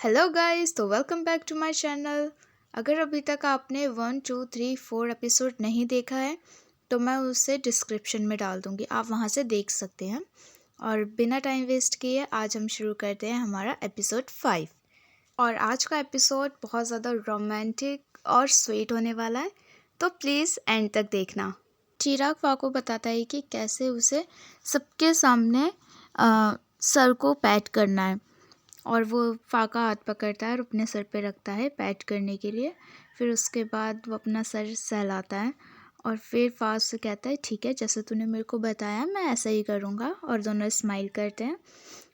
Hello guys, तो welcome back to my channel. अगर अभी तक आपने 1 2 3 4 एपिसोड नहीं देखा है तो मैं उसे डिस्क्रिप्शन में डाल दूँगी, आप वहाँ से देख सकते हैं। और बिना टाइम वेस्ट किए आज हम शुरू करते हैं हमारा एपिसोड 5। और आज का एपिसोड बहुत ज़्यादा रोमांटिक और स्वीट होने वाला है, तो प्लीज़ एंड तक देखना। चिराग फाको बताता है कि कैसे उसे सबके सामने सर को पैट करना है, और वो फा का हाथ पकड़ता है और अपने सर पे रखता है पैट करने के लिए। फिर उसके बाद वो अपना सर सहलाता है और फिर फा उससे कहता है ठीक है, जैसे तूने मेरे को बताया मैं ऐसा ही करूँगा। और दोनों स्माइल करते हैं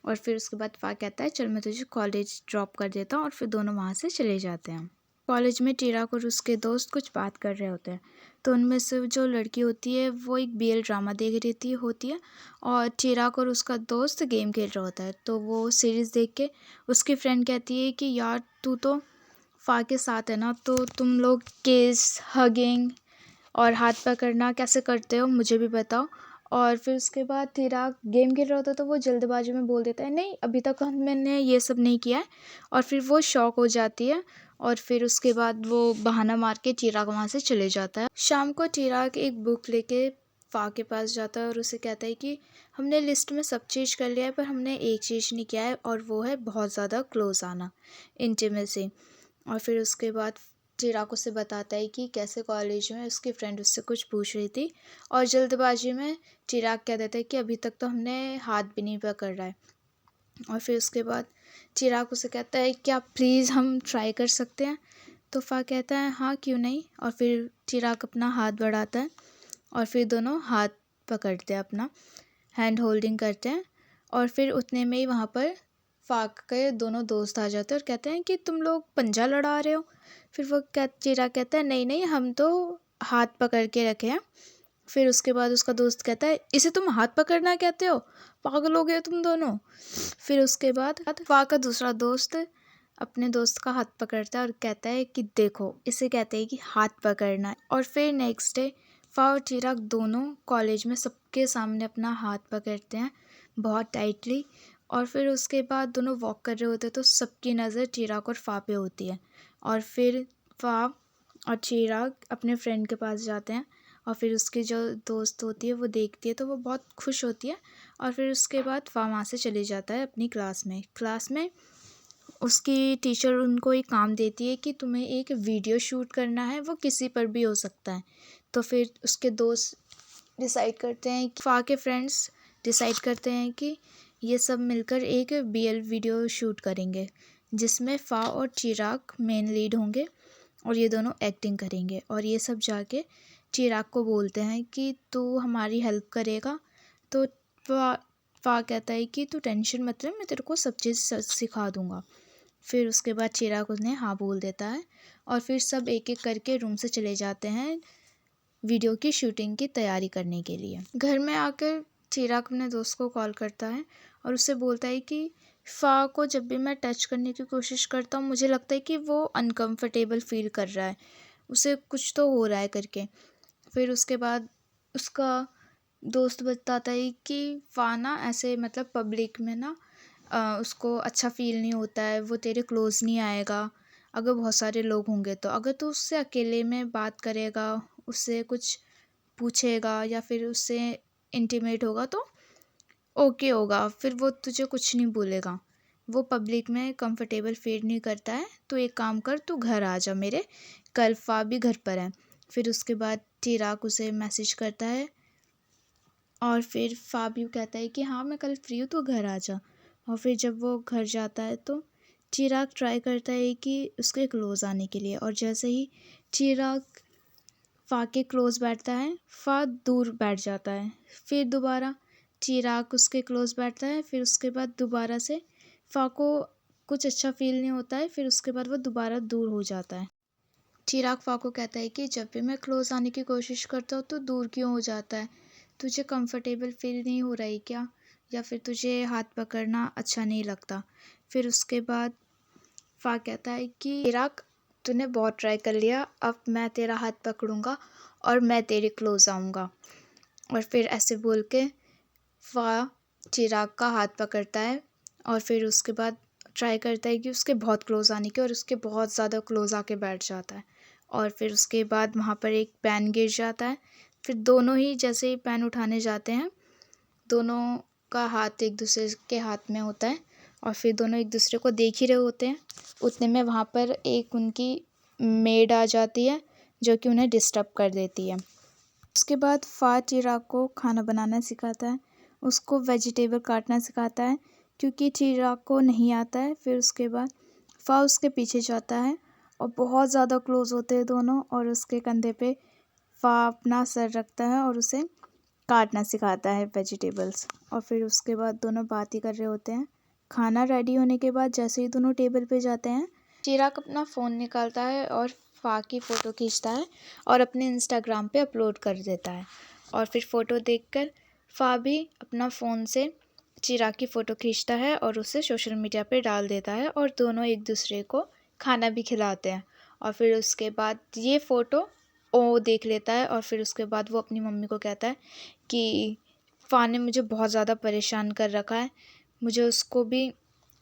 और फिर उसके बाद फा कहता है चल मैं तुझे कॉलेज ड्रॉप कर देता हूँ, और फिर दोनों वहाँ से चले जाते हैं। कॉलेज में चिराग और उसके दोस्त कुछ बात कर रहे होते हैं, तो उनमें से जो लड़की होती है वो एक बीएल ड्रामा देख रही होती है और चिराग और उसका दोस्त गेम खेल रहा होता है। तो वो सीरीज़ देख के उसकी फ्रेंड कहती है कि यार तू तो फा के साथ है ना, तो तुम लोग किस हगिंग और हाथ पकड़ना कैसे करते हो, मुझे भी बताओ। और फिर उसके बाद चिराग गेम खेल रहा होता है तो वो जल्दबाजी में बोल देता है नहीं अभी तक मैंने ये सब नहीं किया है। और फिर वो शॉक हो जाती है और फिर उसके बाद वो बहाना मार के चिराग वहाँ से चले जाता है। शाम को चिराग एक बुक लेके फा के पास जाता है और उसे कहता है कि हमने लिस्ट में सब चीज़ कर लिया है पर हमने एक चीज़ नहीं किया है, और वो है बहुत ज़्यादा क्लोज आना, इंटीमेसी। और फिर उसके बाद चिराग उसे बताता है कि कैसे कॉलेज में उसकी फ्रेंड उससे कुछ पूछ रही थी और जल्दबाजी में चिराग कह देता है कि अभी तक तो हमने हाथ भी नहीं पकड़ रहा है। और फिर उसके बाद चिराग उसे कहता है क्या प्लीज़ हम ट्राई कर सकते हैं। तो फा कहता है हाँ क्यों नहीं। और फिर चिराग अपना हाथ बढ़ाता है और फिर दोनों हाथ पकड़ते हैं, अपना हैंड होल्डिंग करते हैं। और फिर उतने में ही वहाँ पर फाक के दोनों दोस्त आ जाते हैं और कहते हैं कि तुम लोग पंजा लड़ा रहे हो। फिर वो चिराग कहता है नहीं नहीं हम तो हाथ पकड़ के रखे हैं। फिर उसके बाद उसका दोस्त कहता है इसे तुम हाथ पकड़ना कहते हो, पागल हो गए तुम दोनों। फिर उसके बाद फा का दूसरा दोस्त अपने दोस्त का हाथ पकड़ता है और कहता है कि देखो इसे कहते हैं कि हाथ पकड़ना। और फिर नेक्स्ट डे फा और चिराग दोनों कॉलेज में सबके सामने अपना हाथ पकड़ते हैं बहुत टाइटली। और फिर उसके बाद दोनों वॉक कर रहे होते हैं तो सबकी नज़र चिराग और फा पे होती है। और फिर फा और चिराग अपने फ्रेंड के पास जाते हैं और फिर उसकी जो दोस्त होती है वो देखती है तो वो बहुत खुश होती है। और फिर उसके बाद फा वहाँ से चले जाता है अपनी क्लास में उसकी टीचर उनको एक काम देती है कि तुम्हें एक वीडियो शूट करना है, वो किसी पर भी हो सकता है। तो फिर उसके दोस्त डिसाइड करते हैं कि फा के फ्रेंड्स डिसाइड करते हैं कि ये सब मिलकर एक बीएल वीडियो शूट करेंगे जिसमें फा और चिराग मेन लीड होंगे और ये दोनों एक्टिंग करेंगे। और ये सब जाके चिराग को बोलते हैं कि तू हमारी हेल्प करेगा। तो फा कहता है कि तू टेंशन मत ले, मैं तेरे को सब चीज़ सिखा दूँगा। फिर उसके बाद चिराग उन्हें हाँ बोल देता है और फिर सब एक एक करके रूम से चले जाते हैं वीडियो की शूटिंग की तैयारी करने के लिए। घर में आकर चिराग अपने दोस्त को कॉल करता है और उससे बोलता है कि फा को जब भी मैं टच करने की कोशिश करता हूँ मुझे लगता है कि वो अनकंफर्टेबल फील कर रहा है, उसे कुछ तो हो रहा है करके। फिर उसके बाद उसका दोस्त बताता है कि फा ना ऐसे मतलब पब्लिक में ना उसको अच्छा फील नहीं होता है, वो तेरे क्लोज़ नहीं आएगा अगर बहुत सारे लोग होंगे। तो अगर तू उससे अकेले में बात करेगा, उससे कुछ पूछेगा या फिर उससे इंटीमेट होगा तो ओके होगा, फिर वो तुझे कुछ नहीं बोलेगा। वो पब्लिक में कंफर्टेबल फील नहीं करता है। तो एक काम कर, तू घर आ जा मेरे, कल फा भी घर पर है। फिर उसके बाद चिराग उसे मैसेज करता है और फिर फा भी कहता है कि हाँ मैं कल फ्री हूँ तो घर आ जा। और फिर जब वो घर जाता है तो चिराग ट्राई करता है कि उसके क्लोज़ आने के लिए, और जैसे ही चिराग फा के क्लोज़ बैठता है फा दूर बैठ जाता है। फिर दोबारा चिराग उसके क्लोज़ बैठता है, फिर उसके बाद दोबारा से फा को कुछ अच्छा फील नहीं होता है, फिर उसके बाद वो दोबारा दूर हो जाता है। चिराग फा को कहता है कि जब भी मैं क्लोज़ आने की कोशिश करता हूँ तो दूर क्यों हो जाता है, तुझे कंफर्टेबल फील नहीं हो रही क्या, या फिर तुझे हाथ पकड़ना अच्छा नहीं लगता। फिर उसके बाद फा कहता है कि चिराग तूने बहुत ट्राई कर लिया, अब मैं तेरा हाथ पकड़ूंगा और मैं तेरे क्लोज़ आऊँगा। और फिर ऐसे बोल के फा चिराग का हाथ पकड़ता है और फिर उसके बाद ट्राई करता है कि उसके बहुत क्लोज़ आने की, और उसके बहुत ज़्यादा क्लोज़ आके बैठ जाता है। और फिर उसके बाद वहाँ पर एक पेन गिर जाता है। फिर दोनों ही जैसे ही पेन उठाने जाते हैं, दोनों का हाथ एक दूसरे के हाथ में होता है, और फिर दोनों एक दूसरे को देख ही रहे होते हैं। उतने में वहाँ पर एक उनकी मेड आ जाती है, जो कि उन्हें डिस्टर्ब कर देती है। उसके बाद फ़ा चिराग को खाना बनाना सिखाता है, उसको वेजिटेबल काटना सिखाता है, क्योंकि चिराग को नहीं आता है। फिर उसके बाद फ़ा उसके पीछे जाता है और बहुत ज़्यादा क्लोज़ होते हैं दोनों, और उसके कंधे पे फ़ा अपना सर रखता है और उसे काटना सिखाता है वेजिटेबल्स। और फिर उसके बाद दोनों बात ही कर रहे होते हैं। खाना रेडी होने के बाद जैसे ही दोनों टेबल पे जाते हैं, चिराग अपना फ़ोन निकालता है और फ़ा की फ़ोटो खींचता है और अपने इंस्टाग्राम पे अपलोड कर देता है। और फिर फ़ोटो देखकर फ़ा भी अपना फ़ोन से चिराग की फ़ोटो खींचता है और उसे सोशल मीडिया पे डाल देता है, और दोनों एक दूसरे को खाना भी खिलाते हैं। और फिर उसके बाद ये फ़ोटो वो देख लेता है, और फिर उसके बाद वो अपनी मम्मी को कहता है कि फ़ा ने मुझे बहुत ज़्यादा परेशान कर रखा है, मुझे उसको भी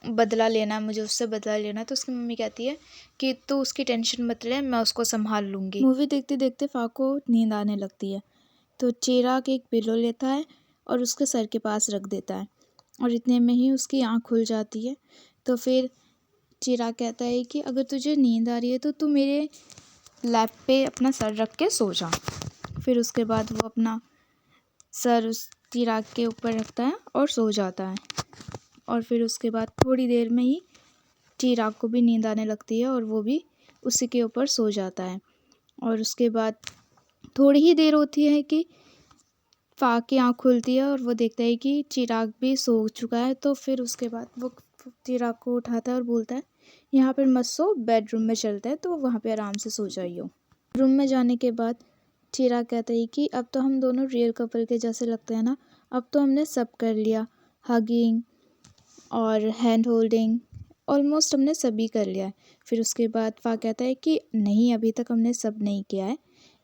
बदला लेना है, मुझे उससे बदला लेना है। तो उसकी मम्मी कहती है कि तू उसकी टेंशन मत ले, मैं उसको संभाल लूँगी। मूवी देखते देखते फ़ा को नींद आने लगती है, तो चिराग एक पिलो लेता है और उसके सर के पास रख देता है, और इतने में ही उसकी आँख खुल जाती है। तो फिर चिराग कहता है कि अगर तुझे नींद आ रही है तो तू मेरे लैप पे अपना सर रख के सो जा। फिर उसके बाद वो अपना सर उस चिराग के ऊपर रखता है और सो जाता है। और फिर उसके बाद थोड़ी देर में ही चिराग को भी नींद आने लगती है और वो भी उसी के ऊपर सो जाता है। और उसके बाद थोड़ी ही देर होती है कि फ़ा की आँख खुलती है और वो देखता है कि चिराग भी सो चुका है। तो फिर उसके बाद वो चिराग को उठाता है और बोलता है, यहाँ पर मत सो, बेडरूम में चलते हैं, तो वहाँ पे आराम से सो जाइयो। रूम में जाने के बाद चिराग कहता है कि अब तो हम दोनों रियल कपल के जैसे लगते हैं ना, अब तो हमने सब कर लिया, हगिंग और हैंड होल्डिंग, ऑलमोस्ट हमने सभी कर लिया है। फिर उसके बाद फ़ा कहता है कि नहीं, अभी तक हमने सब नहीं किया है,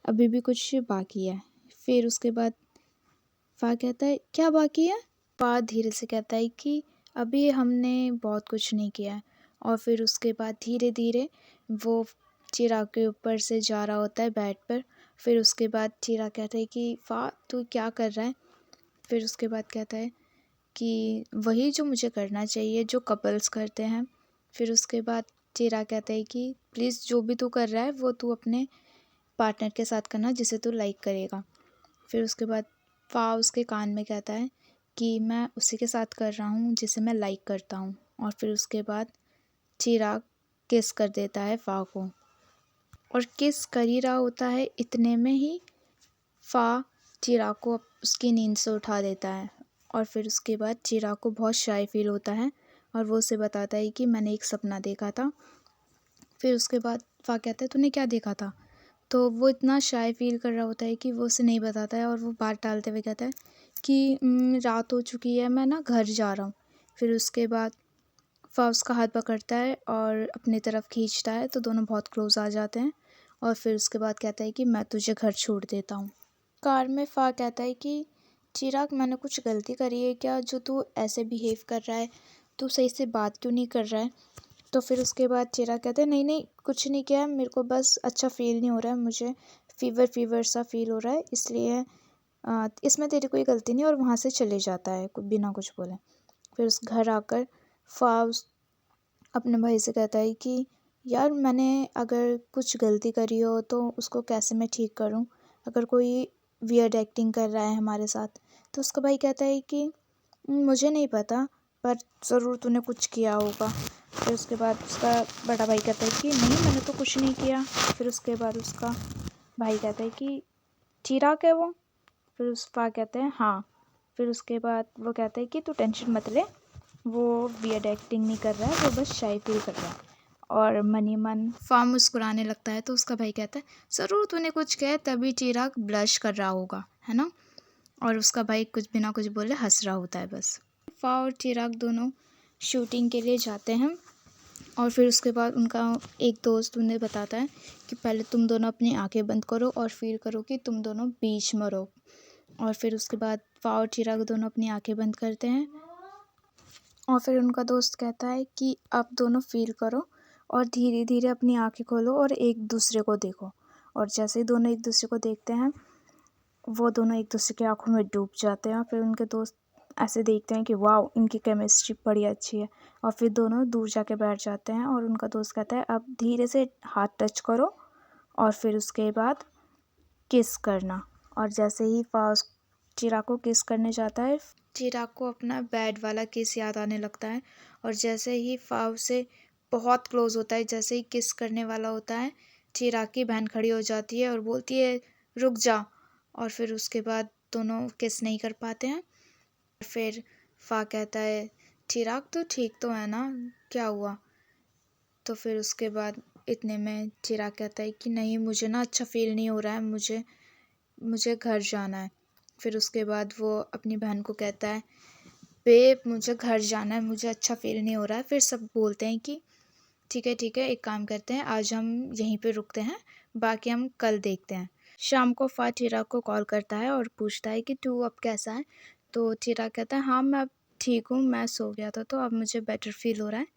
अभी भी कुछ बाकी है। फिर उसके बाद फ़ा कहता है क्या बाकी है? फ़ा धीरे से कहता है कि अभी हमने बहुत कुछ नहीं किया है। और फिर उसके बाद धीरे धीरे वो चिराग के ऊपर से जा रहा होता है बेड पर। फिर उसके बाद चिराग कहता है कि फ़ा तू क्या कर रहा है? फिर उसके बाद कहता है कि वही जो मुझे करना चाहिए, जो कपल्स करते हैं। फिर उसके बाद चिराग कहता है कि प्लीज़ जो भी तू कर रहा है वो तू अपने पार्टनर के साथ करना जिसे तू लाइक करेगा। फिर उसके बाद फ़ा उसके कान में कहता है कि मैं उसी के साथ कर रहा हूँ जिसे मैं लाइक करता हूँ। और फिर उसके बाद चिराग किस कर देता है फ़ा को, और किस कर ही रहा होता है, इतने में ही फ़ा चिराग को उसकी नींद से उठा देता है। और फिर उसके बाद चिराग को बहुत शाय फील होता है और वो उसे बताता है कि मैंने एक सपना देखा था। फिर उसके बाद फ़ा कहता है तूने क्या देखा था? तो वो इतना शाय फील कर रहा होता है कि वो उसे नहीं बताता है, और वो बात टालते हुए कहता है कि रात हो चुकी है, मैं ना घर जा रहा हूँ। फिर उसके बाद फ़ा उसका हाथ पकड़ता है और अपनी तरफ खींचता है, तो दोनों बहुत क्लोज आ जाते हैं। और फिर उसके बाद कहता है कि मैं तुझे घर छोड़ देता हूँ। कार में फ़ा कहता है कि चिराग, मैंने कुछ गलती करी है क्या जो तू ऐसे बिहेव कर रहा है? तू सही से बात क्यों नहीं कर रहा है? तो फिर उसके बाद चिराग कहते हैं नहीं नहीं, कुछ नहीं किया है, मेरे को बस अच्छा फील नहीं हो रहा है, मुझे फीवर सा फील हो रहा है, इसलिए इसमें तेरी कोई गलती नहीं। और वहाँ से चले जाता है बिना कुछ बोले। फिर उस घर आकर फ़ा अपने भाई से कहता है कि यार, मैंने अगर कुछ गलती करी हो तो उसको कैसे मैं ठीक करूं, अगर कोई वियर्ड एक्टिंग कर रहा है हमारे साथ। तो उसका भाई कहता है कि मुझे नहीं पता, पर ज़रूर तूने कुछ किया होगा। फिर उसके बाद उसका बड़ा भाई कहता है कि नहीं, मैंने तो कुछ नहीं किया। फिर उसके बाद उसका भाई कहता है कि चिराग है वो? फिर उसका कहते हैं हाँ। फिर उसके बाद वो कहता है कि तू टेंशन मत ले, वो वियर्ड एक्टिंग नहीं कर रहा है, वो बस शाय फील कर रहा है। और मनी मन फ़ा मुस्कुराने लगता है, तो उसका भाई कहता है ज़रूर तूने कुछ किया है, तभी चिराग ब्लश कर रहा होगा, है ना? और उसका भाई कुछ बिना कुछ बोले हंस रहा होता है बस। फ़ा और चिराग दोनों शूटिंग के लिए जाते हैं, और फिर उसके बाद उनका एक दोस्त उन्हें बताता है कि पहले तुम दोनों अपनी आंखें बंद करो और फील करो कि तुम दोनों बीच में रहो। और फिर उसके बाद फ़ा और चिराग दोनों अपनी आंखें बंद करते हैं, और फिर उनका दोस्त कहता है कि आप दोनों फ़ील करो और धीरे धीरे अपनी आँखें खोलो और एक दूसरे को देखो। और जैसे ही दोनों एक दूसरे को देखते हैं, वो दोनों एक दूसरे की आँखों में डूब जाते हैं। फिर उनके दोस्त ऐसे देखते हैं कि वाओ, इनकी केमिस्ट्री बड़ी अच्छी है। और फिर दोनों दूर जाके बैठ जाते हैं और उनका दोस्त कहता है अब धीरे से हाथ टच करो और फिर उसके बाद किस करना। और जैसे ही फाउस्ट चिराग को किस करने जाता है, चिराग को अपना बैड वाला किस याद आने लगता है। और जैसे ही फाव से बहुत क्लोज होता है, जैसे ही किस करने वाला होता है, चिराग की बहन खड़ी हो जाती है और बोलती है रुक जा। और फिर उसके बाद दोनों किस नहीं कर पाते हैं। फिर फा कहता है चिराग तो ठीक तो है ना, क्या हुआ। तो फिर उसके बाद इतने में चिराग कहता है कि नहीं, मुझे ना अच्छा फील नहीं हो रहा है, मुझे घर जाना है। फिर उसके बाद वो अपनी बहन को कहता है बेब मुझे घर जाना है, मुझे अच्छा फील नहीं हो रहा है। फिर सब बोलते हैं कि ठीक है, एक काम करते हैं, आज हम यहीं पे रुकते हैं, बाकी हम कल देखते हैं। शाम को फा चिराग को कॉल करता है और पूछता है कि तू अब कैसा है। तो चिराग कहता है हाँ मैं अब ठीक हूँ, मैं सो गया था तो अब मुझे बेटर फील हो रहा है।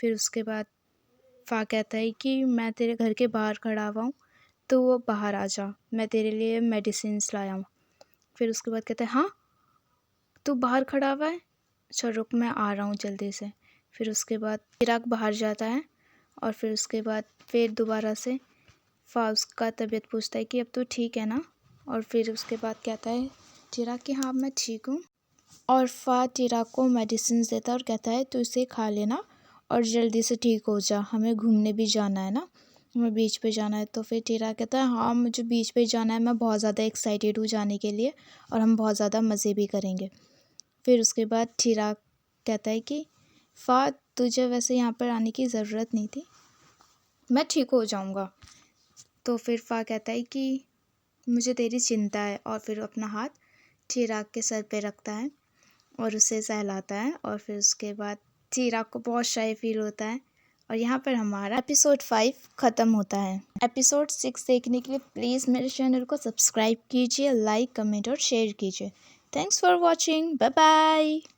फिर उसके बाद फा कहता है कि मैं तेरे घर के बाहर खड़ा हुआ हूँ, तो वो बाहर आ जा, मैं तेरे लिए मेडिसिन लाया हूँ। फिर उसके बाद कहता है हाँ तू बाहर खड़ा हुआ है, अच्छा रुक मैं आ रहा हूँ जल्दी से। फिर उसके बाद चिराग बाहर जाता है और फिर उसके बाद फिर दोबारा से फा उसका तबीयत पूछता है कि अब तो ठीक है ना। और फिर उसके बाद कहता है चिराग कि हाँ मैं ठीक हूँ। और फा चिराग को मेडिसिन देता है और कहता है तू इसे खा लेना और जल्दी से ठीक हो जा, हमें घूमने भी जाना है ना, हमें बीच पे जाना है। तो फिर चिराग कहता है हाँ मुझे बीच पे जाना है, मैं बहुत ज़्यादा एक्साइटेड हूँ जाने के लिए और हम बहुत ज़्यादा मज़े भी करेंगे। फिर उसके बाद चिराग कहता है कि फा तुझे वैसे यहाँ पर आने की ज़रूरत नहीं थी, मैं ठीक हो जाऊँगा। तो फिर फा कहता है कि मुझे तेरी चिंता है। और फिर अपना हाथ चिराग के सर पे रखता है और उसे सहलाता है। और फिर उसके बाद चिराग को बहुत शाय फील होता है। और यहाँ पर हमारा एपिसोड 5 ख़त्म होता है। एपिसोड 6 देखने के लिए प्लीज़ मेरे चैनल को सब्सक्राइब कीजिए, लाइक कमेंट और शेयर कीजिए। Thanks for watching, bye bye.